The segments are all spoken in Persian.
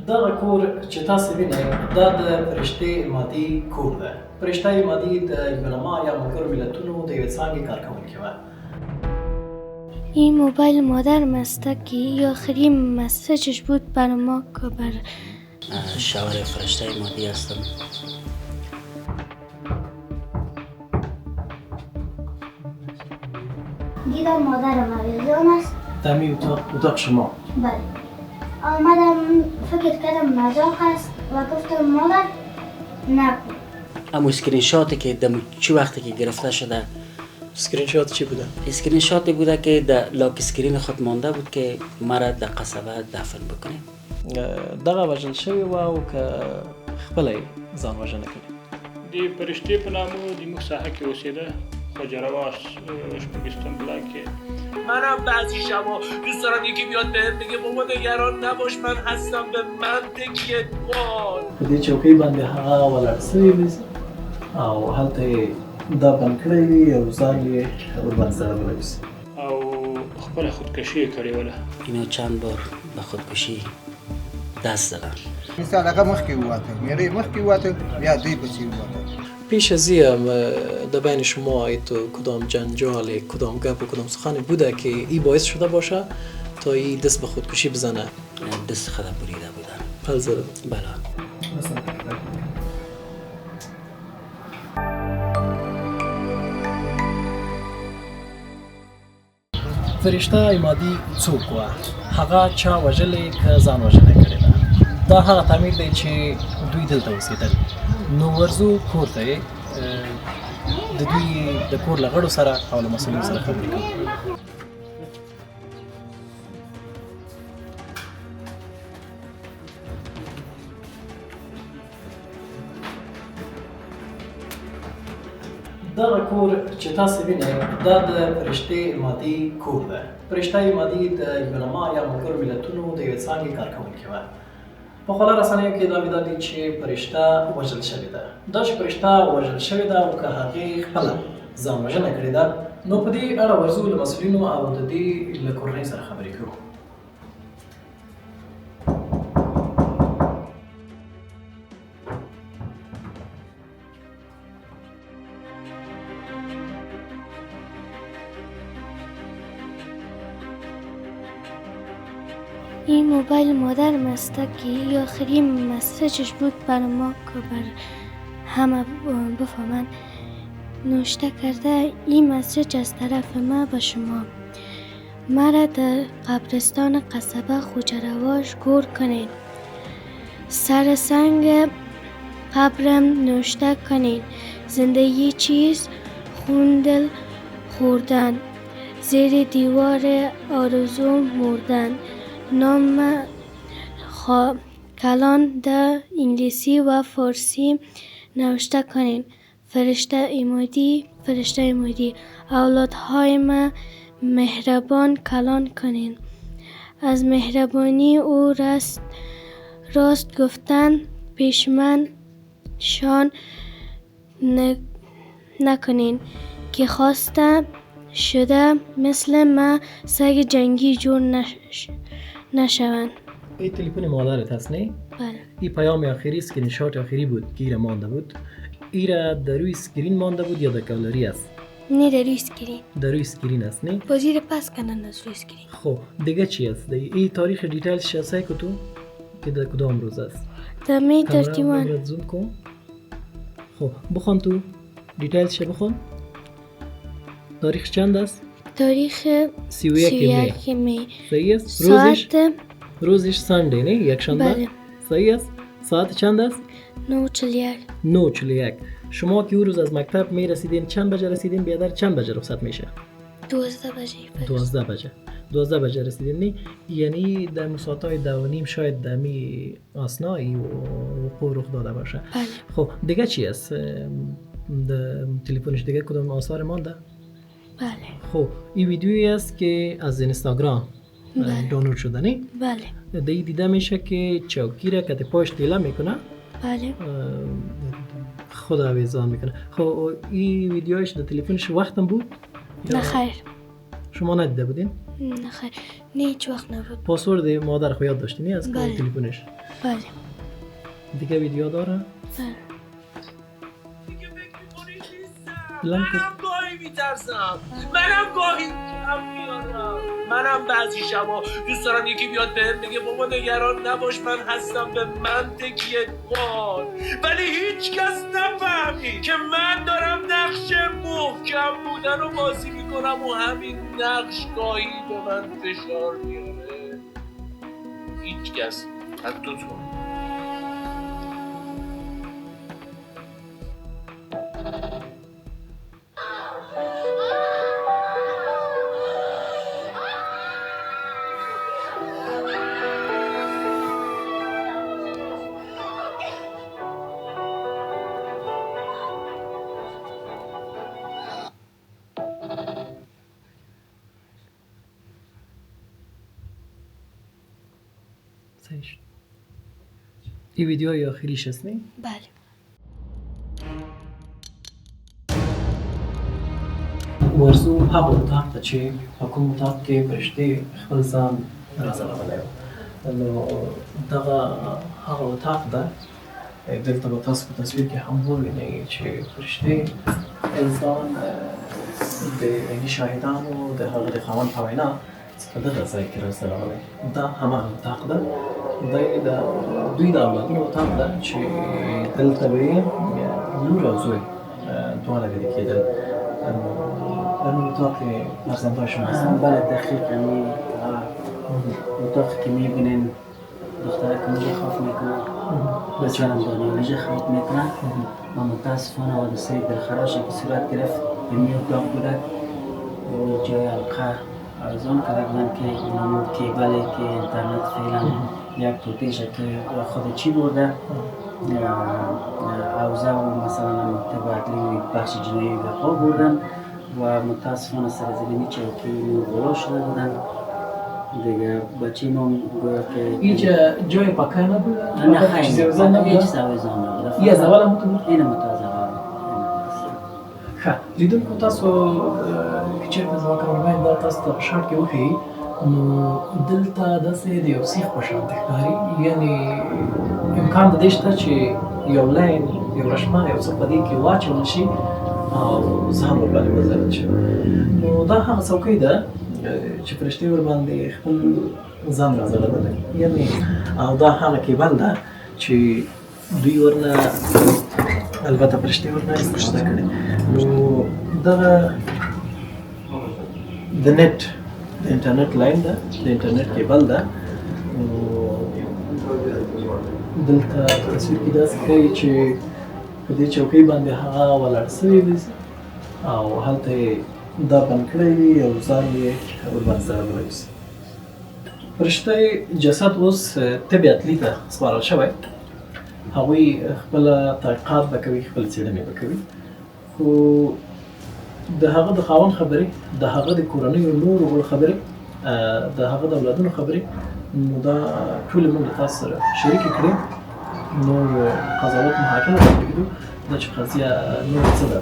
دغه کور چې تاسو وینئ دا د فرشتې مادي کور ده. فرشته مادي د یونما یا ملګرو ملتونو د یوې څانګې کارکوونکې وه. این موبایل مادرم است که آخرین مسیجش بود بر ما که بر شاور فرشته مادی هستم. دیدم مادرم عویزان است. دمی اتاق شما. بله. آمدم فکر کردم مزاق است و گفتم مادر نکن. اما اسکرین شاتی که چه وقتی که گرفته شده؟ اسکرین شات چی بوده؟ اسکرین شاتی بوده که در لاک اسکرین خود مانده بود که مرا در قصبه دفن بکنیم. دغه وژل شوی و او که خپله ځان وژنه کړې. د فرشتې په نامه د موږ ساحه کې اوسېده خواجه‌رواس شپږستان بلاک کې. منم بعضی شبا دوست دارم یکی بیاد بهم بگه بابا نگران نباش من هستم به من تکیه کن. په دې چوکۍ باندې هغه ولاړ سوی وي او هلته یې دا بند کړی وي او ځان یې ورباندې ځړولی وي او خپله خودکشي یې کړې وله. اینو چند بار به خودکشی دست زدن. مثال هغه مخکې وواته میرې مخکې وواته بیا دوی پسې وواته. پیش از این در بین شما تو کدام جنجال کدام گپ و کدام سخن بوده که این باعث شده باشه تا این دست به خودکشی بزنه؟ دست خود بریده بودن. پلزره؟ بله. فرشته مادي څوک وه؟ هغه چا وژلې که ځان وژنه کړې ده؟ دا هغه تعمیر دی چې دوی دلته اوسېدل. نو ورځو کور ته د دوی د کور له غړو سره او له مسؤلینو سره خبرې کوو. دغه کور چې تاسو وینئ دا د فرشتې مادي کور ده. فرشته مادي د یونما یا ملګرو ملتونو د یوې څانګې کارکوونکې وه. په خپله رسنیو کې دا ویده دي چې فرشته وژل شوې ده. دا چې فرشته وژل شوې ده او که هغې خپله ځان وژنه کړې ده نو په دې اړه ورځو له مسؤلینو او د دې له کورنۍ سره خبرې کوو. این موبایل مادرم است که آخرین مسیجش بود بر ما که بر همه بفهمن نوشته کرده این مسیج از طرف ما به شما. مرا در قبرستان قصبه خوجه‌رواش گور کنید. سر سنگ قبرم نوشته کنید زندگی چیز خوندل خوردن زیر دیوار آرزو مردن. نام کلان در انگلیسی و فارسی نوشته کنین. فرشته ایمودی اولادهای ما مهربان کلان کنین. از مهربانی او راست گفتن پیشمن شان نکنین که خواسته شده مثل ما سگ جنگی جور نشوند. این تلفن مادرت هست نه؟ بله. این پیام آخری اسکرین شات آخری بود که ایره مانده بود. ایره در روی اسکرین مانده بود یا در کالری است؟ نه در روی اسکرین. در روی اسکرین است نه؟ بازی پس کردن از روی اسکرین. خب دیگه چی است؟ این تاریخ دیتیل شناسایی که تو که در کدام روز است؟ در می 31. زوم کن. خب بخوان تو دیتیلش بخوان. تاریخ چند است؟ تاریخ 31 می. صحیح است؟ روزش سانده نه؟ یک شنبه؟ بله. صحیح است؟ ساعت چند است؟ 9:41. شما که اون روز از مکتب می رسیدین چند بجه رسیدین؟ بیادر چند بجه رخصت میشه؟ 12 بجه. 12 بجه رسیدین نه؟ یعنی در مساعتهای 2:30 شاید دمی آسنایی وقوع رخ داده باشه. بله. خب دیگه چی است؟ تلفنش دیگه کدام آثار مانده؟ بله. خب این ویدیویی است که از اینستاگرام دانلود شده نه؟ بله. دیده میشه که چوکی را که پاش دیله میکنه. بله. خود آویزان میکنه. خب این ویدیوش در تلفنش وقتم بود؟ نه خیر. شما ندیده بودین؟ نه خیر. نه هیچ وقت نبود. پاسورد مادر خو یاد داشتینی از بله. تلفنش؟ بله. دیگه ویدیو داره؟ بله. دیگه فکر می‌کنی نیستم. لنک- منم گاهی میترسم، منم گاهی کم میارم، منم بعضی شبا دوست دارم یکی بیاد بهم بگه بابا نگران نباش من هستم، به من تکیه کن، ولی هیچ کس نفهمی که من دارم نقش محکم بودن رو بازی میکنم و همین نقش گاهی به من فشار میاره. هیچ کس، حتی تو. صحیح شد. این ویدیوی آخریش است نه؟ بله. ورزو هغه اتاق ته چې په کوم اتاق کې فرشتې خپل ځان راځړولی و نو دغه هغه اتاق ده. دلته به تاسو په تصویر کې هم ووینئ چې فرشتې خپل ځان د عیني شاهدانو د هغه د خاوند په وینا څخه دغه ځای کې راځړولی. دا هماغه اتاق ده. د دوی د اولادونو اتاق ده چې دلته به یې لور او زوی دواړه ویده کېدل. در اون اتاق فرزندهای شما هستن؟ بله دقیقا اتاق که میبینین دخترک اونجا خواب میکنن، بچه هم دانیالجا خواب میکنن و متاسفانه حادثه دلخراشی که صورت گرفت به می اتاق بوده و جای حلقه ارزان کرده بودن که نمود کیبلی که اینترنت فعلا یک توتیشه که خود چی برده حوزه و مثلا مکتب عدلی بخش جنایی به خواب بردن و متاسفانه سرزمینی چوکی نو شده بودن دیگه بچه ما گویا که اینجا جای پاکه نبود؟ نه خیلی چیزی وزن نبود؟ هیچ چیزی وزن نبود. یه از اول هم بود؟ این متازه ښه لیدونکو تاسو که چېرته زما کامرمین دا تاسو ته په شاټ کې وښیي نو دلته داسې د یو سیخ په شان ښکاري، یعنې امکان د دې شته چې یو لاین یو رشمه یو څه په دې کې واچول شي او ځان ورباندې وځلل شي. نو دا هغه څوکۍ ده چې فرشتې ورباندې خپل ځان راځړولی، یعنې او دا هغه کیبل ده چې دوی ورنه البته فرشتې ورنه استفاده کړې. نو دغه د نت د انټرنټ لاین ده، د انټرنټ کیبل ده. دلته تصویر کې داسې ښایي چې په دې چوکۍ باندې هغه ولاړ سوی وي او هلته یې دا بند کړی وي او ځان یې ورباندې ځړولی وي. فرشته جسد اوس طب اطلي ته سپارل شوی. هغوی خپله تحقیقات به کوي، خپل څېړنې به کوي، خو د هغه د خاوند خبرې، د هغه د کورنیو نورو غړو خبرې، د هغه د اولادونو خبرې، نو دا ټولې موږ له تاسو سره شریکې کړې. نور قضاوت محاکمه ته پرېږدو دا چې قضیه نور څه ده.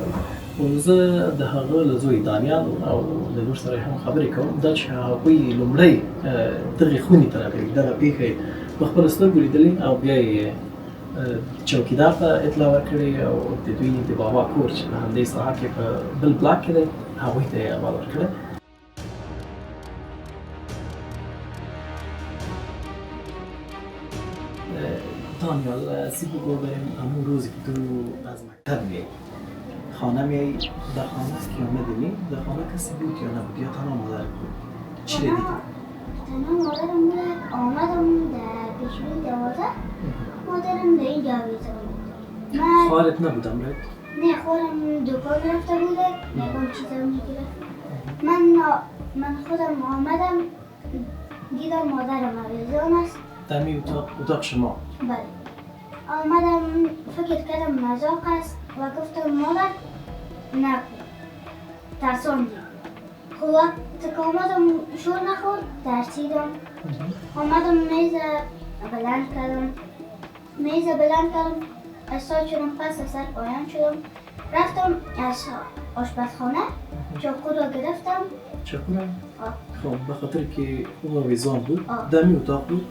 خو زه د هغه له زوی دانیال او د لور سره هم خبرې کوم دا چې هغوی لومړی دغې خونې ته راغلي، دغه پېښه یې په خپلو سترګو لیدلې او بیا یې چوکیدار ته اطلاع ورکړې او د دوی د بابا کور چې په همدې ساحه کې په بل بلاک کې دی هغوی ته یې احوال ورکړی. دانیال سی بگو بریم همون روزی که تو از مکتب میایی خانه میایی، در خانه که آمدی در خانه کسی بود یا نبود یا تنها مادر بود؟ چی دیدی؟ تنها مادرم بود. آمدم در پیشوی دوازه مادرم در اینجا آویزه بود. خواهرت نبود امرت؟ نه خودم دکان رفته بوده نگم چیزا میگرفت. من خودم آمدم دیدم مادرم آویزان است. در می اتاق شما؟ بله. آمدم فکر کردم مزاق است و گفتم مادر نکن، ترساندی. خب وقت که آمدم شور نخورد ترسیدم. آمدم میز بلند کردم، از سال شدم، پس از سر پایان شدم. رفتم از آشپزخانه چاقو را گرفتم. چاقو را؟ خب به خاطر که او آویزان بود؟ در می اتاق بود؟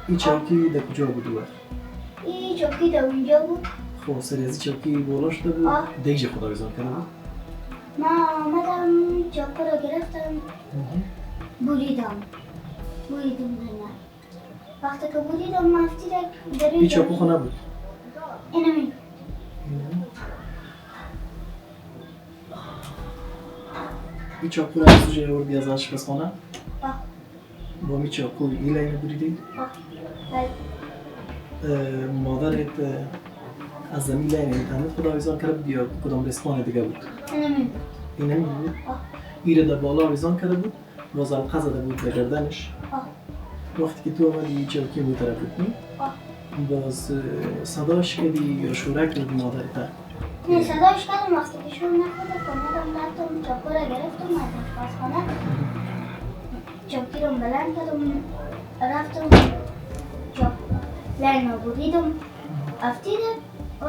این چوکی در کجا بود اون وقت؟ این چوکی در اونجا بود. خب سر از این چوکی بالا شده بود؟ آه. دیگه خداویزان کرده بود؟ من آمدم چوکا رو گرفتم بریدم نه. وقتی که بریدم مفتی در این چوکو خونه بود؟ اینمی. این چوکو رو از جای وردی از آشپزخانه؟ آه. با می چوکو این لینه بریدی؟ بله. مادرت از زمین لینه اینترنت خداویزان کرده بود یا کدام رستوران دیگه بود؟ اینمی. اینمی بود؟ آه. ایره در بالا آویزان کرده بود؟ باز القه زده بود به گردنش؟ آه. وقتی که تو آمدی چوکی مو طرف بود آه. باز صداش کردی یا شورک کردی مادرت؟ نه صداش کردم وقتی که شور نخورده کمدم رفتم چوکا رو گرفتم از آشپزخانه. چوکی رو بلند کردم رفتم لین رو بریدم افتیده و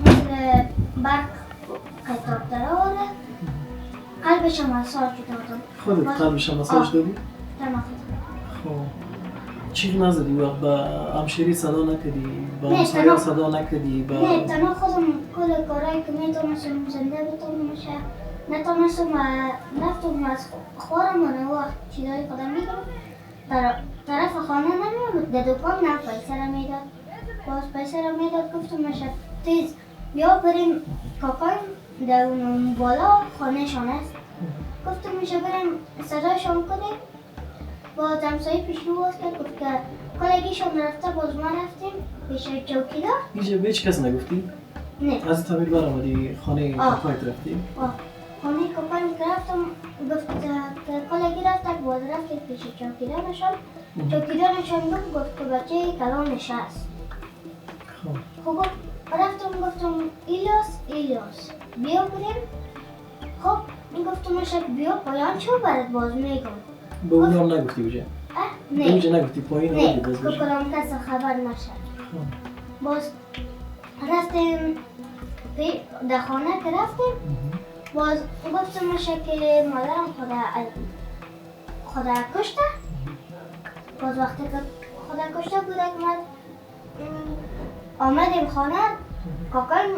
مثل برق قطاب در آوره قلبش هم مساج دادم. خودت قلبش هم مساج دادی؟ تمام. خب چی نزدی وقت با همشیری صدا نکردی؟ با نه، همسایا تنها. صدا نکردی؟ نه تنها خودم کل کارهایی که میتونستم زنده بتونم نتونستم رفتم از خورم و نوع چیزایی خودم میگم طرف خانه نمیام در دکان نه پیسه را میداد. باز پیسه را میداد گفتم میشه تیز بیا بریم کاکایم در اون بالا خانه شان است. گفتم میشه بریم صدایشان کنیم. باز همسایه پیش رو باز کرد گفت که کلگیشان رفته باز ما رفتیم پیش چوکیدار. اینجا به هیچ کس نگفتی؟ نه. از تعمیر برآمدی خانه کاکایت رفتی؟ خانه کاکایم که رفتم گفت که کلگی رفته باز رفتیم پیش چوکیدارشان. چوکیدارشان گفت که بچه کلانش هست. خب رفتم گفتم ایلیاس بیا بریم. خب گفتم بیا پایان چو برات باز میگم. به اون هم نگفتی بجه؟ نه. اینجا نگفتی پایین نه آمدی باز بجه؟ کلام کسی خبر نشد. باز رفتیم در خانه که رفتیم باز گفتم که مادرم خدا کشته. باز وقتی که خدا کشته بود آمدیم خانه کاکایم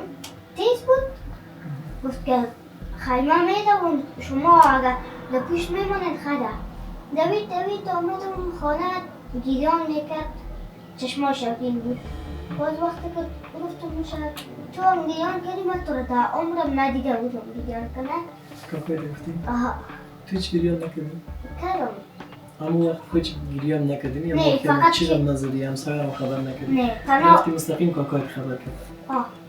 تیز بود گفت که خیمه میدون شما اگر در پیش میمانید خدا. دوید آمدم خانه گیریان میکرد چشماش یقین بود. باز وقتی که گفتم تو هم گیریان کردی من تو رو در عمرم ندیده بودم گیریان کنه. کاکای رفتی؟ آها. تو هیچ گریان نکردی؟ کردم. همون وقت هیچ گریان نکردی؟ یا نه، فقط چی هم نزدی؟ همسایه هم خبر نکردی؟ نه تنها. رفتی مستقیم کاکایت خبر کرد؟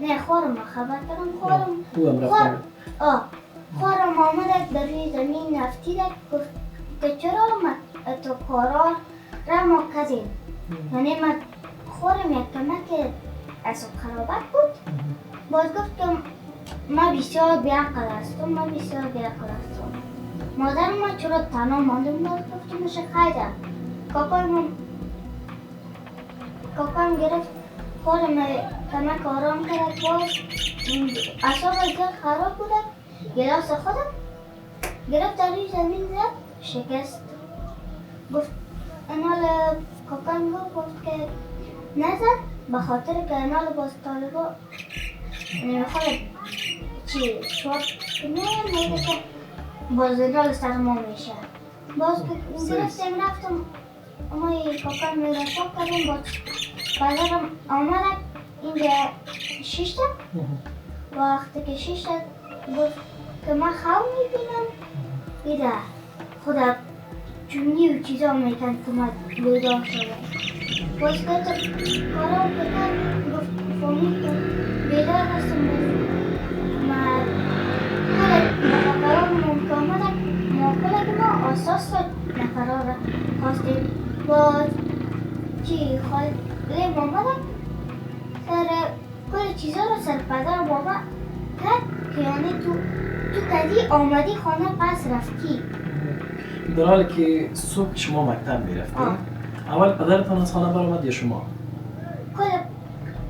نه خورم خبر کردم خورم. او هم رفته؟ خورم آمدک در روی زمین افتیدک گفت که چرا تو کارا را ما کردیم. یعنی من خورم یک کمک اصاب خرابت بود. باز گفت که ما بسیار بیعقل هستم. مادرم ما چرا تنها ماندم. باز گفتم خیده کاکایم گرفت خورم کمک آرام کرد. باز اصاب زیاد خراب بوده. گلاس خودم گرفت در روی زمین زد شکست. گفت انال کاکایم گفت که نزد به خاطر که انال باز طالبا نمیخواد چی شواب کنه باز انال سر ما میشه. باز گرفتیم رفتم اما کاکایم رو شواب کردیم. باز بازارم آمدک اینجا شیشتم. وقتی که شیشتم گفت که من خواه میبینم بیده خدا جونی و چیزا میکن که من بیدار شده. باز که کارا بکن گفت فهمید که بیدار هستم. من نفران ممکن آمدن موکله که ما اساس نفران خواستیم. باز چی خاله آمدن سر کل چیزا رو سر پدر بابا کرد که یعنی تو کدی آمدی خانه پس رفتی. در حالی که صبح شما مکتب میرفتی اول پدرتان از خانه برآمد یا شما؟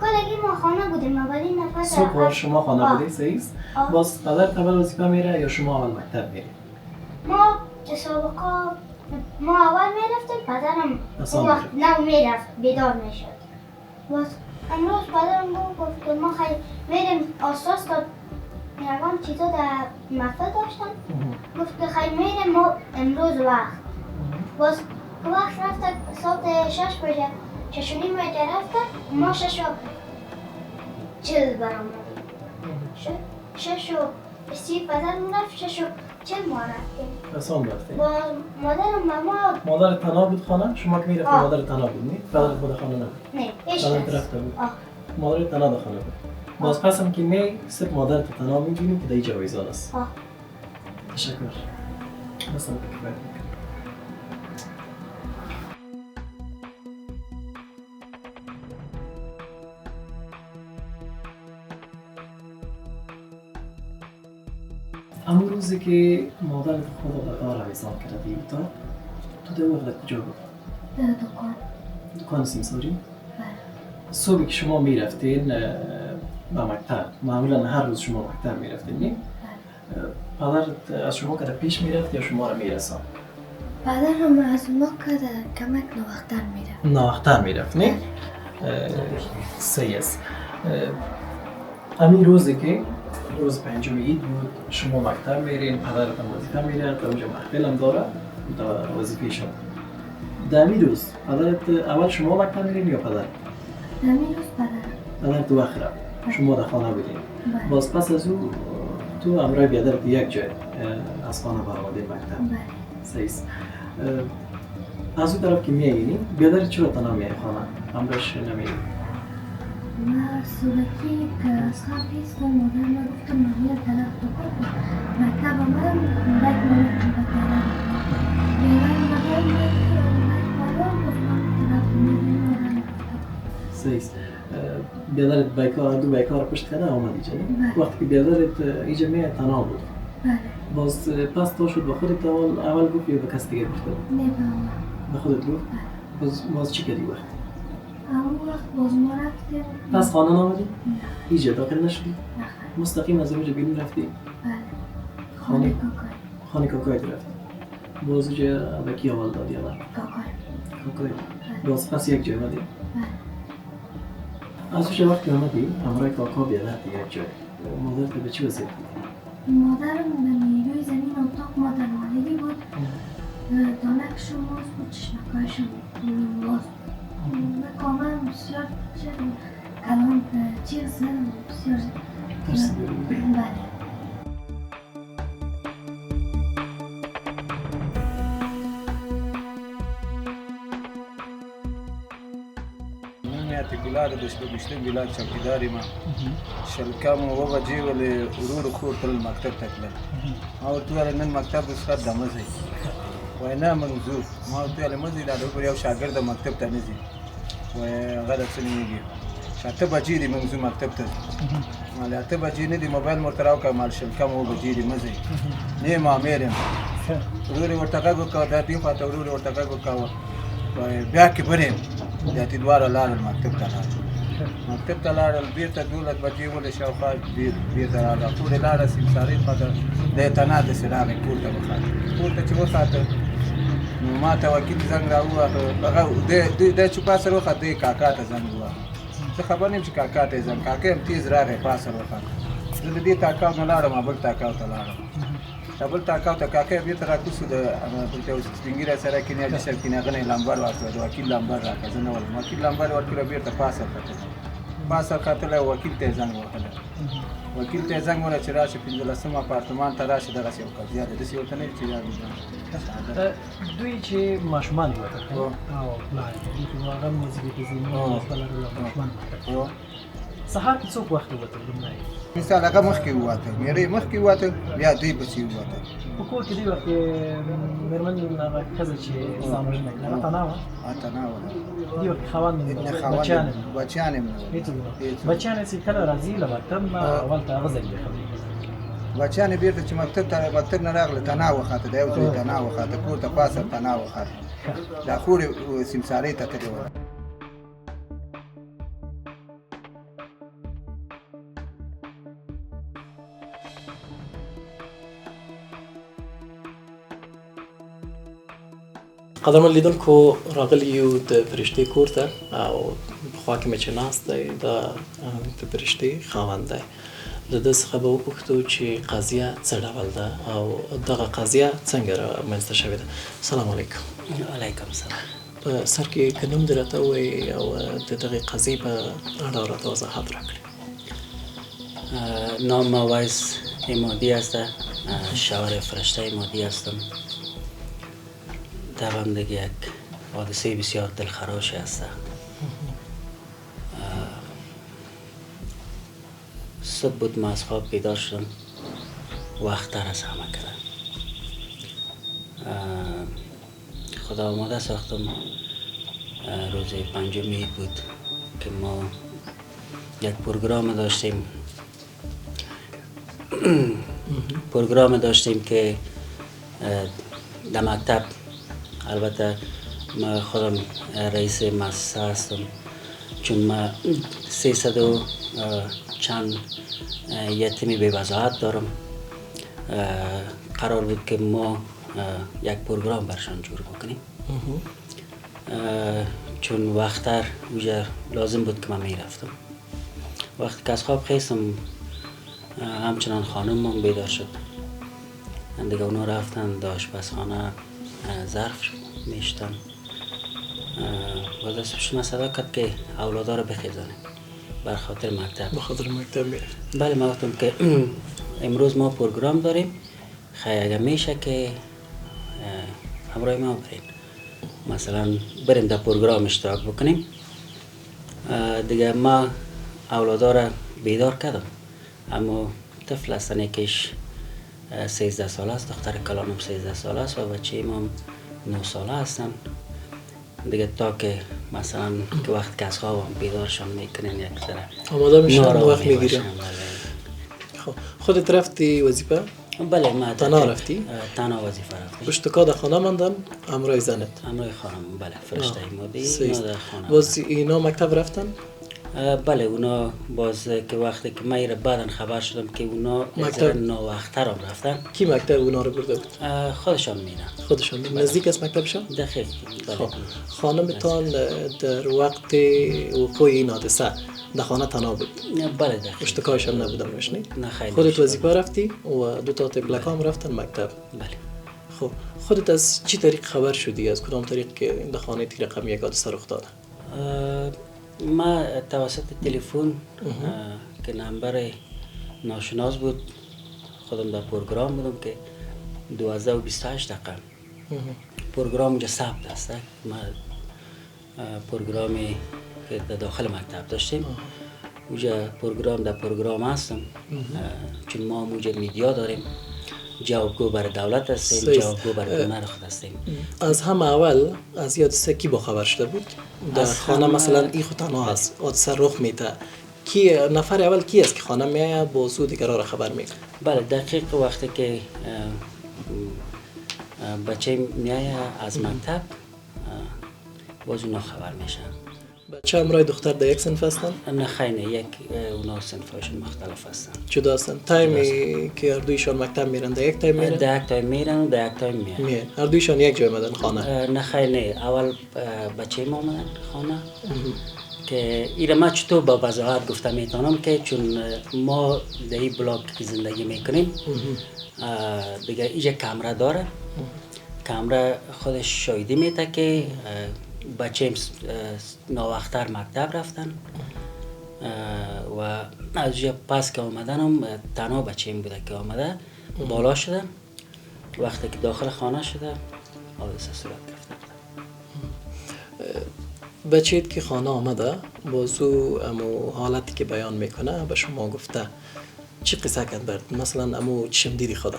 کلگی ما خانه بودیم اولین نفر صبح شما خانه بودی سیز؟ باز پدرت اول وظیفه میره یا شما اول مکتب میری؟ ما سابقا ما اول میرفتیم پدرم اصلا اون وقت نه میرفت بیدار میشد. باز امروز پدرم گفت که ما خیلی میریم آساس تا یکان چیزا در مکتب داشتن. گفت که خیلی میریم ما امروز وقت. باز وقت رفته ساعت 6 بجه 6 و نیم بجه رفته ما 6 و 40 برآمدیم. 6 و 30 پدرم رفت 6 و 40 ما رفتیم. اصلا رفتیم. با مادرم ماما مادر تنها بود خانه؟ شما که میرفتید آه. مادر تنها بود نی؟ پدر خود خانه نبود. نه هیچ پدر کس. رفته بود. آه. مادر تنها در خانه بود. باز پس هم که می صرف مادر تنها میبینیم که در این جوایزان است. آه. تشکر. مثلا کفایت میکنم. همون روزی که مادرت خود به کار حویزان کردی تو در وقت کجا بود؟ در دکان. دکان سیمساری؟ بله. صبحی که شما میرفتین به مکتب، معمولا هر روز شما مکتب میرفتین نی؟ پدرت از شما که پیش میرفت یا شما را میرسان؟ پدرم از ما که کمک نوختر میرفت. نواختر میرفت نی؟ سیست. همین روزی که روز پنجم عید بود شما مکتب میرین، پدرت هم وظیفه میره، تا اونجا محفل هم داره تا وظیفه شما. در همین روز پدرت اول شما مکتب میرین یا پدر؟ همین روز پدرم. پدرت وقت رفت، شما در خانه بودین. بله. باز پس از او تو همراه بیادرت یک جای از خانه برآمدین مکتب. بله. سیست. از اون طرف که میایینی بیادرت چرا تنها میای خانه؟ همراهش نمیری؟ من صورتی که از خواب هستم مادر من گفتم من میرم طرف دکان مکتب آمدم باید من به طرف بیرم مادر من گفت من طرف میرم مادر سیست. بیادرت بیکار دو بیکار پشت کنه آمد اینجا نی؟ بله. وقتی که بیادرت اینجا میای تنها بود. بله. باز پس تو شد به خودت اول گفت یا به کس دیگه گفت؟ نه بابا. به خودت گفت؟ باز چی کردی وقت؟ اون وقت باز ما رفتیم. پس خانه نامدی؟ نه. اینجا داخل نشدی؟ نه. مستقیم از اونجا بیرون رفتی؟ بله. خانه؟ خانه کاکای. خانه کاکایت رفتی؟ باز اونجا به کی اول دادی اول؟ کاکای. کاکای. باز پس یک جای آمدی؟ بله. از اونجا وقتی آمدی همراه کاکا بیادرت یک جای مادرت به چی وظیفه بودی؟ مادرم به نیروی زمین اتاق ما در مالگی بود. دانکشون باز بود، چشمکایشون باز بود. کاملا بسیار کلام چیز بسیار درسی بودی؟ بله. من اعتقلار داشته بلاد چوکیداری ما شلکم و بجی ولی ورور خور تل مکتب تکلم ما ورته ویل نن مکتب رخصت ده مه ځئ وایي نه موږ ځو ما ورته ویل مه ځئ دا د یو شاګرد مکتب ته نه ځي وایي هغه داسې نومېږي چې 8 بجې دي موږ ځو مکتب ته ما ویل 8 بجې نه دي موبایل مو ورته راوکړه ما ویل شلکم 9 بجې دي مه ځئ نه یم امیر یم ورور یې ورته غږ وکړ دا دې خواته ورور یې ورته غږ وکړ وایي بیا کې بر یم دا تی دواړه لاړل مکتب ته لاړل مکتب ته لاړل بېرته 12 بجې ولې شاوخوا بېرته راغله کور یې لاړه سیمسارۍ خواته دی یې تنها داسې راغی کور ته وخاته کور ته چې وخاته نو ما ته وکیل زنګ راوواهه هغه دی چې پاسر وخاته دی کاکا ته زنګ وواهه زه خبر نه یم چې کاکا ته یې زنګ کاکا یم تیز راغی پاسر وخاته زه د دې تاکاو نه لاړم بل تاکاو ته لاړم بل تاکاو ته کاکا یې بېرته راکوسو د دلته یو سپین ږیری سره کینې حاجي صاحب کینې هغه نه یې لمبر واخله د وکیل لمبر راکړه زه نه ولم وکیل لمبر یې ورکړی بېرته پاسر ختلی پاسر ختلی وکیل ته یې زنګ وهلی وکیل ته یې زنګ وهلی چې راشي 15 اپارتمان ته راشي دغسې یو قضیه ده داسې ورته نه وي چې یاد دوی چې ماشومان دي ورته او پلان دي چې هغه موزیک کې زموږ ماشومان سهار کې څوک وخت وته لمنای مثال هغه مخکې وواته میرې مخکې وواته بیا دوی پسې وواته په کور کې دی وخت مېرمن هغه ښځه چې ځان وژنه کړه هغه تنها وه تنها وه دی وخت خاوند بچیان یې بچیان یې چې کله راځي له مکتب نه اول ته هغه ځای خبرې بچیان یې بېرته چې مکتب نه راغله تنها وخاته د یو ځای تنها وخاته کور ته پاسه تنها وخاته دا خور یې سیمسارۍ ته تللې وه قدرمن لیدونکو راغلی یو د فرشتې کور ته او پخوا کې مې چې ناست دی دا د فرشتې خاوند دی. د ده څخه به وپوښتو چې قضیه څه ډول ده او دغه قضیه څنګه رامنځته شوې ده. سلام علیکم. علیکم السلام. په سر کې که نوم دې راته ووایي او د دغې قضیې په اړه راته وضاحت راکړي. نام ویس امادی است. شوهر فرشته امادی هستم. طبعا دیگه یک حادثه بسیار دلخراشی است. صبح بود ما از خواب بیدار شدم، وقتتر از همه کردم. خدا آماده ساختم. روز پنجم عید بود که ما یک پروگرام داشتیم که در مکتب، البته ما خودم رئیس مؤسسه هستم چون ما 300 و چند یتیمی به وضاحت دارم. قرار بود که ما یک پروگرام برشان جور بکنیم چون وقتتر اونجا لازم بود که من میرفتم. وقتی که از خواب خیستم همچنان خانمم بیدار شد. دیگه اونا رفتن در آشپزخانه ظرف میشتن. و دستشون صدا کرد که اولادا رو بخیزانه بر خاطر مکتب. به خاطر مکتب میرفت. بله ما گفتم که امروز ما پروگرام داریم، خیلی اگر میشه که همراه ما برین، مثلا بریم در پروگرام اشتراک بکنیم. دیگه ما اولادا رو بیدار کردم. اما طفل هستن، یکیش 13 ساله است، دختر کلانم 13 ساله است و بچه ایمام 9 ساله هستن. دیگه تا که مثلا که وقت که از خوابم بیدارشان میکنین یک ذره آماده میشن وقت میگیرن. خب خودت رفتی وظیفه؟ بله ما تنها رفتی؟ تنها وظیفه رفتم. اشتکا در خانه ماندن همراه زنت؟ همراه خانم. بله فرشته امادی در خانه. باز اینا مکتب رفتن؟ بله اونا باز که وقتی که من بعداً خبر شدم که اونا مکتب ناوقت‌تر هم رفتن. کی مکتب اونا رو برده بود؟ خودشان میرن. خودشان میرن. نزدیک است مکتبشان؟ دقیق. بله. خانمتان در وقت وقوع این حادثه در خانه تنها بود؟ بله دقیق. اشتکایش هم نبودن روشنی؟ نه خیلی. خودت وظیفه رفتی و دو تا طفلک هم رفتن مکتب؟ بله. خب خودت از چی طریق خبر شدی؟ از کدام طریق که در خانه تی رقم یک حادثه رخ داده؟ ما توسط تلفن که نمبر ناشناس بود، خودم در پروگرام بودم که 12 و 28 دقیقه پروگرام اونجا ثبت است. ما پروگرامی که در داخل مکتب داشتیم اونجا در پروگرام هستم چون ما اونجا میدیا داریم، جوابگو برای دولت هستیم، جوابگو برای گمر خود هستیم. از هم اول از حادثه کی با خبر شده بود؟ در خانه مثلا این خود تنها هست، حادثه رخ میده، کی نفر اول کی است که خانه میایه با سو دیگران را خبر میکنه؟ بله دقیق وقتی که بچه میایه از مکتب باز اونا خبر میشن. بچه همراه دختر در یک صنف هستن؟ نه خیلی یک اونا صنفایشون مختلف هستن. جدا هستن. تایمی که هر دویشان مکتب میرن در یک تایم میرن؟ در یک تایم میرن و در یک تایم میان. هر دویشان یک جای آمدن خانه؟ نه خیلی اول بچه ما آمدن خانه که ایره ما چطور با وضاحت گفته میتونم که چون ما در این بلاک که زندگی میکنیم دیگه اینجا کامرا داره. کامرا خودش شاهدی میده که بچه ناوقتتر مکتب رفتن و از جا پس که آمدنم تنها بچه بوده که آمده بالا شده. وقتی که داخل خانه شده حادثه صورت گرفته بوده. بچه‌ت که خانه آمده بازو امو حالتی که بیان میکنه به شما گفته چی قصه کرد برد؟ مثلا امو چشم دیدی خدا؟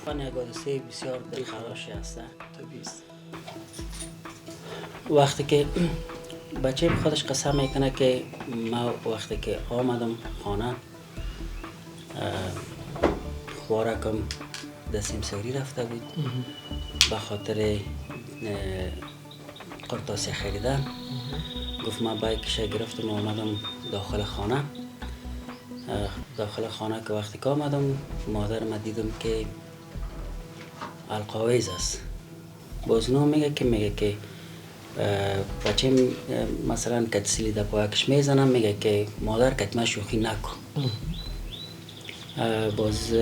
من یک حادثه بسیار دلخراشی هست. طبیعی. وقتی که بچه خودش قصه میکنه که ما وقتی که آمدم خانه خوارکم دستیم سوری رفته بود به خاطر قرطاسی خریدن. گفت من بایکش گرفتم و آمدم داخل خانه. داخل خانه که وقتی که آمدم مادر ما دیدم که القاویز است. باز نو میگه که بچه مثلا کتسیلی در پایکش میزنم میگه که مادر کتمه شوخی نکن. باز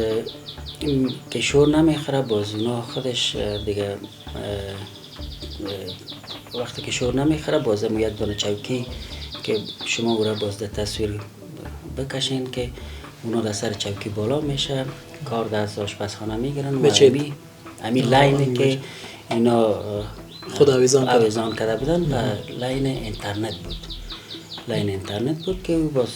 که شور نمیخوره باز اونا خودش دیگه وقتی که شور نمیخوره باز یک دونه چوکی که شما او را باز در تصویر بکشین که اونا در سر چوکی بالا میشه کار در آشپزخانه میگیرن و امی لاینی که اینا خود آویزان کرده بودن و لاین اینترنت بود که باز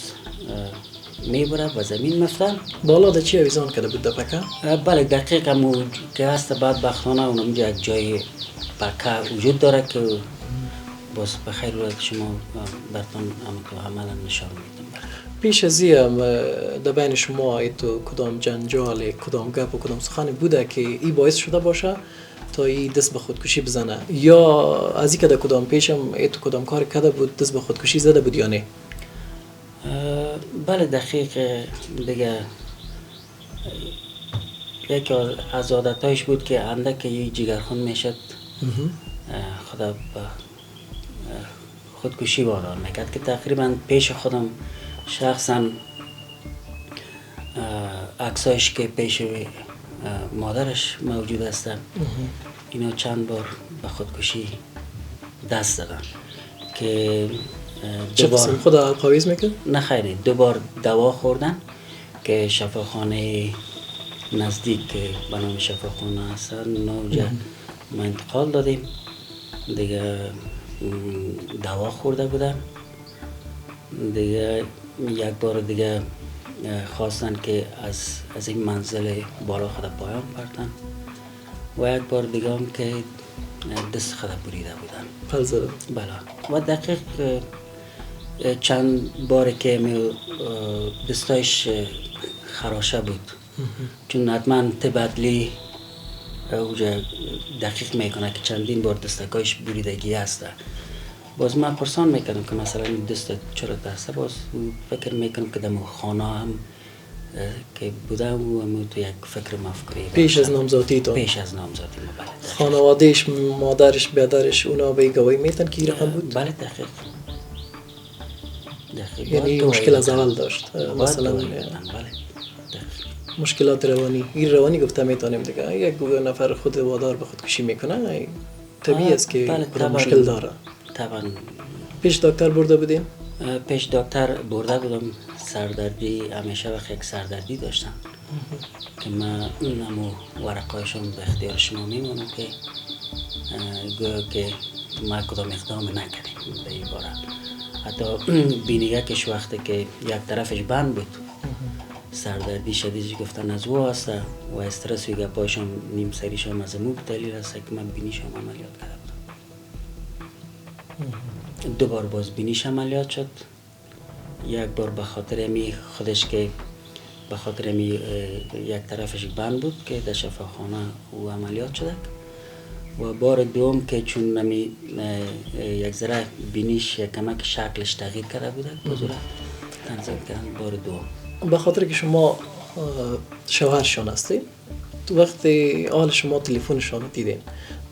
میبره و زمین مفتن. بالا در چی آویزان کرده بود در پکه؟ بله دقیق همو که هست بدبختانه اونجا یک جای پکه وجود داره که باز بخیر رو شما برتون عملا نشان میدم. پیش از این در بین شما ایتو کدام جنجال کدام گپ و کدام سخن بوده که ای باعث شده باشه تا ای دست به خودکشی بزنه یا از این که در کدام پیشم ایتو کدام کار کرده بود دست به خودکشی زده بود یا نه؟ بله دقیق دیگه یکی از عادتایش بود که اندک یه جگرخون میشد خدا خودکشی وادار میکرد که تقریبا پیش خودم شخصا عکسایش که پیش مادرش موجود است اینا چند بار به خودکشی دست دادن که چه قسم خود القاویز میکرد؟ نه خیلی 2 بار دوا خوردن که شفاخانه نزدیک به نام شفاخانه هستن اونجا ما انتقال دادیم دیگه دوا خورده بودن دیگه یک بار دیگه خواستن که از این منزل بالا خود پایان پرتن و یک بار دیگه هم که دست خود بریده بودن پل زدن. بله و دقیق چند بار که دستایش خراشه بود چون حتما تبدلی اوجا دقیق میکنه که چندین بار دستکایش بریدگی هست. باز من پرسان میکنم که مثلا دست چرا دسته باز فکر میکنم که دمو خانه هم که بوده و تو یک فکر مفکری پیش از نامزادی تو؟ پیش از نامزادی ما بله. خانوادهش مادرش بیادرش اونا به گواهی میتن که این رقم بود؟ بله دقیق یعنی مشکل از اول داشت مثلا بله مشکلات روانی این روانی گفته میتونیم دیگه یک نفر خود وادار به خودکشی میکنه طبیعی است که مشکل داره. طبعا پیش دکتر برده بودیم؟ پیش دکتر برده بودم سردردی همیشه وقت یک سردردی داشتم که من نمو ورقایشون به اختیار شما میمونم که گویا که ما کدام اقدام نکردیم به این باره حتی بینیگکش وقتی که یک طرفش بند بود سردردی شدیدی گفتن از او هست و استرس و گپایشون نیم سریشون از امو دلیل هست که من بینیشم عملیات کرده بودم 2 بار باز بینیش عملیات شد یک بار به خاطر امی خودش که به خاطر امی یک طرفش بند بود که در شفاخانه او عملیات شده و بار دوم که چون امی یک ذره بینیش کمک شکلش تغییر کرده بوده بزرگ تنظیم کردن بار دوم. به خاطر که شما شوهرشان هستید تو وقتی حال شما تلفنشان دیدین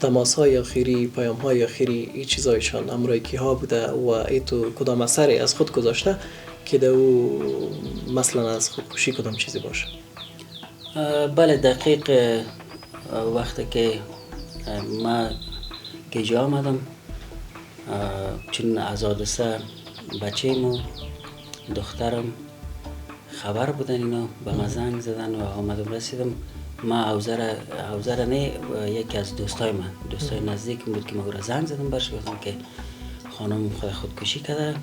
تماس های آخری پیام های آخری این چیزایشان امرای کی ها بوده و ای تو کدام اثری از خود گذاشته که دو مثلا از خودکشی کدام چیزی باشه؟ بله دقیق وقتی که ما که جا آمدم چون از حادثه بچه‌مو دخترم خبر بودن اینا به ما زنگ زدن و آمدم رسیدم ما اوزر نه یکی از دوستای نزدیکم بود که ما را زنگ زدم برش گفتم که خانم خودکشی کرده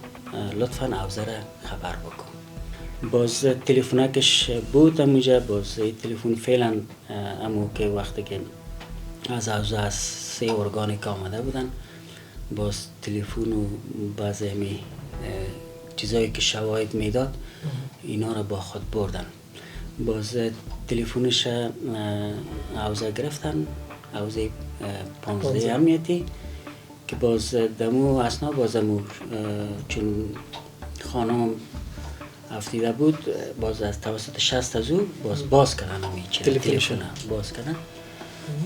لطفا اوزر خبر بکن. باز تلفنکش بود اونجا باز تلفن فعلا امو که وقتی که از اوزر از 3 ارگانی که آمده بودن باز تلفن و بعضی همی چیزایی که شواهد میداد اینا را با خود بردن. باز تلفنش اوزه گرفتن اوزه 15 امنیتی که باز دمو اسنا بازمو چون خانم افتیده بود باز از توسط 60 از او باز کردن همی تلفنش باز کردن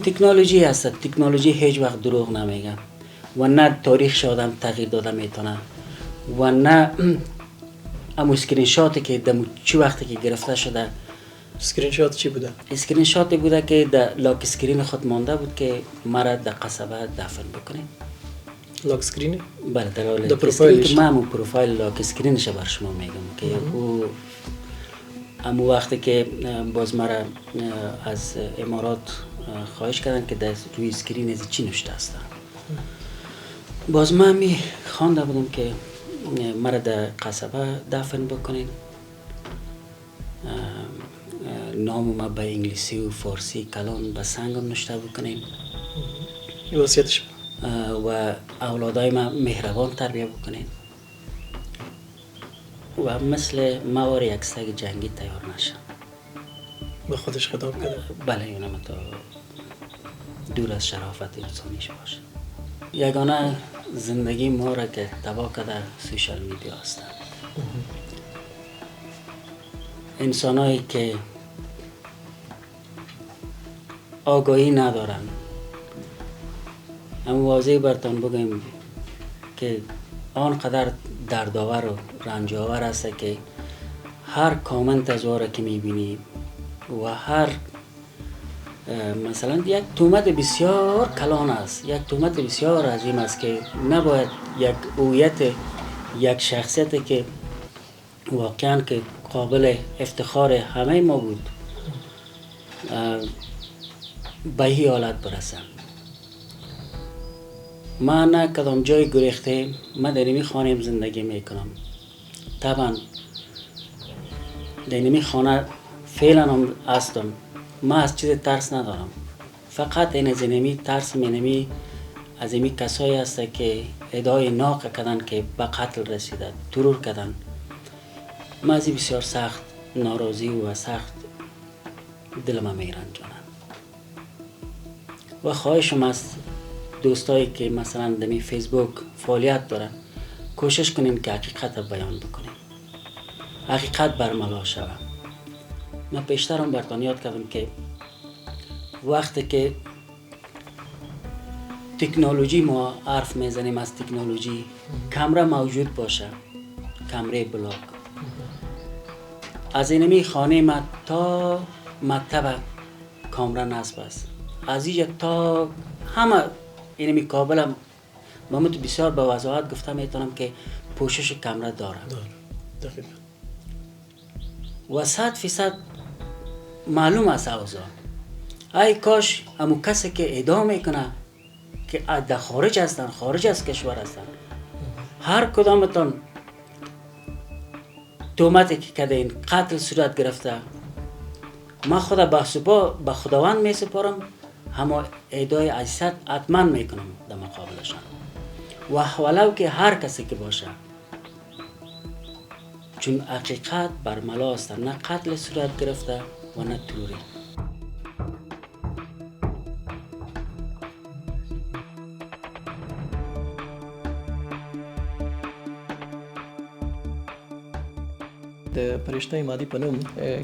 تکنولوژی هست. تکنولوژی هیچ وقت دروغ نمیگه و نه تاریخ آدم تغییر داده میتونه و نه امو اسکرین شاتی که دمو چی وقتی که گرفته شده. اسکرین شات چی بوده؟ اسکرین شاتی بوده که در لاک اسکرین خود مانده بود که مرا در قصبه دفن بکنیم. لاک اسکرین؟ بله در حال پروفایلش که من امو پروفایل لاک اسکرینش بر شما میگم که او امو وقتی که باز مرا از امارات خواهش کردن که در روی اسکرین از چی نوشته است. باز من می خوانده بودم که مرا در قصبه دفن بکنین، نام ما به انگلیسی و فارسی کلان به سنگم نوشته بکنین وصیتش و اولادای ما مهربان تربیه بکنین و مثل موار یک سگ جنگی تیار نشن. به خودش خطاب کرده؟ بله اونم تا دور از شرافت انسانیش باشه. یگانه زندگی ما را که تباه کرده سوشال میدیا هستن. انسانایی که آگاهی ندارن. اما واضح برتان بگیم که آنقدر دردآور و رنجاور است که هر کامنت از او را که میبینی و هر مثلا یک تهمت بسیار کلان است، یک تهمت بسیار عظیم است که نباید یک هویت یک شخصیت که واقعا که قابل افتخار همه ما بود به این حالت برسم. من نه کدام جای گریخته، من در اینمی خانه زندگی میکنم. طبعا در اینمی خانه فعلا هم هستم. من از چیز ترس ندارم، فقط این از اینمی ترس مینمی از اینمی کسایی هست که ادعای ناق کردن که به قتل رسیده، ترور کردن. من از این بسیار سخت ناراضی و سخت دلم میرنجانم و خواهشم از دوستایی که مثلا در فیسبوک فعالیت دارن کوشش کنین که حقیقت بیان بکنین، حقیقت برملا شود. من پیشترم برتان یاد کردم که وقتی که تکنولوژی ما حرف میزنیم از تکنولوژی، کامرا موجود باشه، کامره بلاک از اینمی خانه ما تا مکتب کامرا نصب است، از اینجا تا همه اینمی کابل من بسیار به وضاحت گفته میتونم که پوشش کامرا داره دقیقا و 100% معلوم است اوضاع. ای کاش همون کسی که ادعا میکنه که در خارج هستن، خارج از کشور هستن، هر کدامتان تهمتی که کردین قتل صورت گرفته، من خدا به خداوند می سپارم، همه ادعای عزیزت حتما میکنم در مقابلشان و ولو که هر کسی که باشه، چون حقیقت برملا است، نه قتل صورت گرفته و نه توری. د پرشته مادي په نوم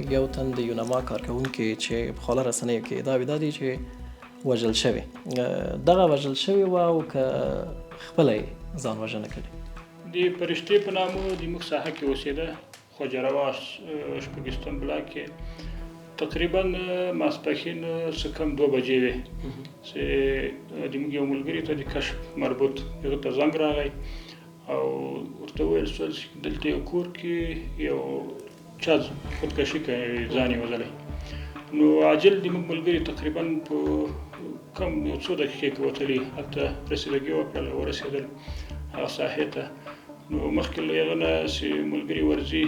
یو تن د یونما کارکوونکي چې په خواله رسنیو کې ادعا دا دي چې وژل شوی، دغه وژل شوی و او که خپله ځان وژنه کړې. د پرشتې په نامه د موږ ساحه کې اوسېده، خواجه‌روا شپږیستم بلاک کې تقریبا ماسپښین څه کم 2 بجې وې چې د موږ یو ملګري ته د کشف مربوط هغه ته زنګ راغی او ورته وویل شول چې دلته یو کور کې یو چا خودکشي کوي، ځان یې وژلی. نو عاجل د موږ ملګري تقریبا په کم یو څو دقیقې کې وتلي، هلته رسیدګي وکړله، ورسېدل هغه ساحې ته. نو مخکې له هغه نه چې ملګري ورځي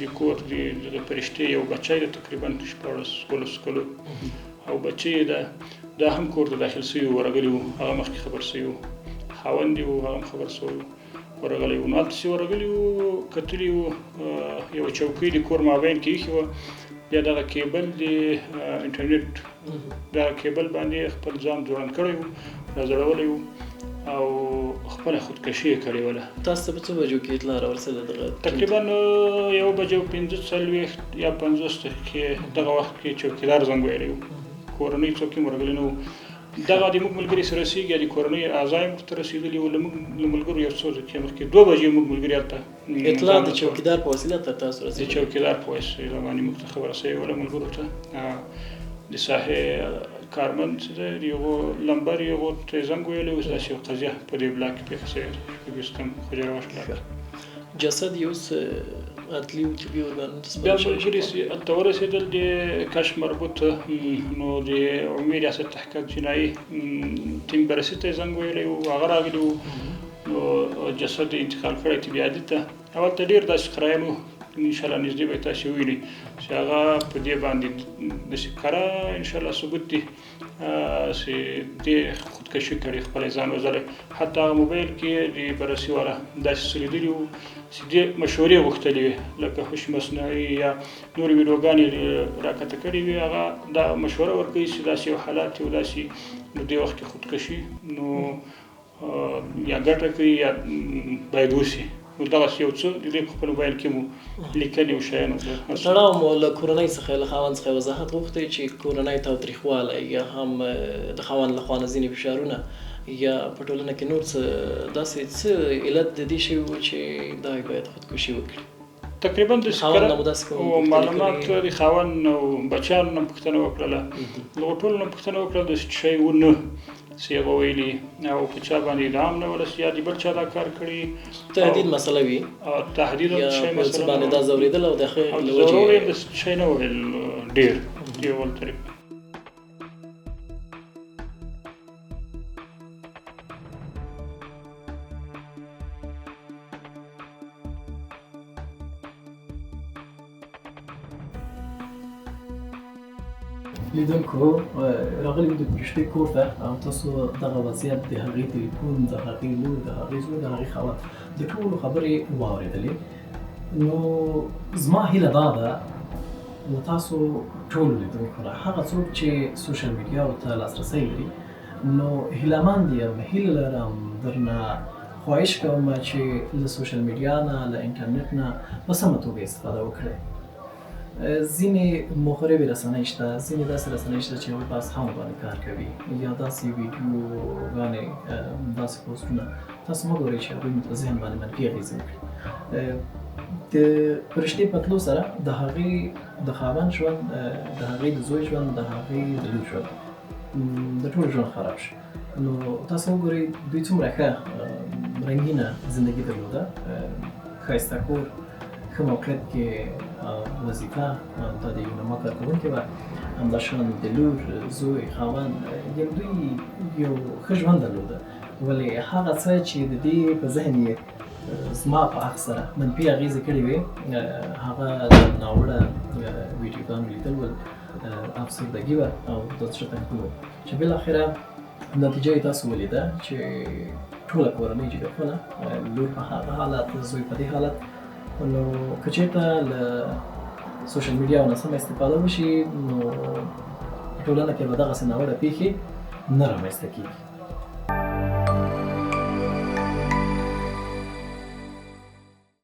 د کور د پرشتې یو بچی دی تقریبا 14 کلو او بچی یې ده، دا هم کور ته داخل سوي و، ورغلي وو، هغه مخکې خبر سوي وو، خاوند یې وو، هغه هم خبر سوی وو، ورغلی وو. نو هلته چې ورغلي وو کتلي وو یوه چوکۍ د کور مابین کې ایښې وه، بیا دغه کیبل د انټرنیټ دغه کیبل باندې خپل ځان ځوړند کړی وو، راځړولی وو او خپله خودکشي یې کړې وله. تاسو ته په څو بجو کې اطلاع راورسېده دغه؟ تقریبا 1:45 یا 50 دقیقې دغه وخت کې چوکیدار زنګ ویلی وو کورنۍ څوک هم ورغلي نه وو. دغه د موږ ملګري سره رسېږي د کورنۍ اعضا یې موږ ته رسېدلي وو. له ملګرو یو څو دقیقې مخکې 2 بجې موږ ملګري هلته اطلاع د چوکیدار په وسیله تر تاسو د رسېږي؟ چوکیدار په وسیله باندې موږ ته خبره شوې وه ملګرو ته. د ساحې کارمند چې دی د هغو لمبر یې هغو ته یې زنګ ویلی و چې داسې یوه قضیه په دې بلاک کې پېښه شوې ده 20 خوجراوش بلاک. جسد یې اوس عدلي او طبي ارګانونو ته بیا سپارل شوی؟ ملګري هلته ورسېدل د کشف مربوط نو د عمومي ریاست تحقیقات جنایي ټیم بررسي ته یې زنګ ویلی و، هغه راغلي وو نو جسد یې انتقال کړی طبي عادي ته. اول ته ډېر داسې قراین وو انشاءالله نږدې به یې تاسې ووینئ چې هغه په دې باندې داسې کره انشاءالله ثبوت دي چې دې خودکشي کړې خپل ځان وژلی. حتی هغه موبایل کې د بررسي والا داسې څه لیدلي وو چې دې مشورې غوښتلې وې لکه هوش مصنوعي یا نورې ویډیوګانې راکته کړې وې. هغه دا مشوره ورکوي چې داسې یو حالات یو داسې نو دې وخت کې خودکشي نو یا ګټه کوي یا باید وشي. نو دغسې یو څه د دې په خپل موبایل کې مو لیکلي و شیانو. تړاو مو له کورنۍ څخه له خاوند څخه وضاحت غوښتی چې کورنۍ تاوتریخوالی یا هم د خاوند لخوا نه ځینې فشارونه یا په ټولنه کې نور څه داسې څه علت د دې شوي و چې دا باید خودکشي وکړي؟ تقریبا د خاوند نه مو داسې کوم معلومات د خاوند او بچیانو نه پوښتنه وکړله، له ټولو نه پوښتنه وکړله داسې شی ونه چې هغه ویلي او په چا باندې ادعام نه ورسي یا د بل چا دا کار کړي. تهدید مسله وي تهدید یا شی په څه مثلا باندې دا ځورېدل او د هغې له ضرور وجې د شی نه وویل ډېر د یو بل طریق. لیدونکو راغلي وو د فرشتې کور ته او تاسو دغه وضعیت د هغې تلیفون د هغې لور د هغې زوی د هغې خاوند د ټولو خبرې واورېدلې. نو زما هیله دا ده له تاسو ټولو لیدونکو نه هغه څوک چې سوشل میډیاو ته لاسرسی لري نو هیلهمند یم، هیله لرم درنه خواهش کوم چې له سوشل میډیا نه له انټرنټ نه په سمه توګه استفاده وکړئ. ځینې مخربې رسنۍ شته، ځینې داسې رسنۍ شته چې هغوی په اسهامو باندې کار کوي یا داسې ویډیوګانې داسې پوسټونه تاسو مه ګورئ چې هغوی مو په ذهن باندې منفي اغېزې وکړي. د فرشتې په تلو سره د هغې د خاوند ژوند، د هغې د زوی ژوند، د هغې د لور ژوند، د ټولو ژوند خراب شو. نو تاسو وګورئ دوی څومره ښه رنګینه زندګي درلوده، ښایسته کور، ښه موقعیت کې وظیفه، دا د یونما کارکوونکې وه، همداشان د لور، زوی، خاوند، یعنې دوی یو ښه ژوند درلوده. ولې هغه څه چې د دې په ذهن یې زما په حق سره منفي اغېزې کړې وې هغه د ناوړه ویډیوګانو لیدل ول، افسردګي وه او د زړه تنګي وه چې بالاخره نتیجه یې تاسو ولیده چې ټوله کورنۍ جګه کړله، لور په هغه حالت، زوی په دې حالت. نو که چېرته له سوشل میډیاو نه سمه استفاده وشي نو په ټولنه کې به دغسې ناوړه پېښې نه رامنځته کېږي.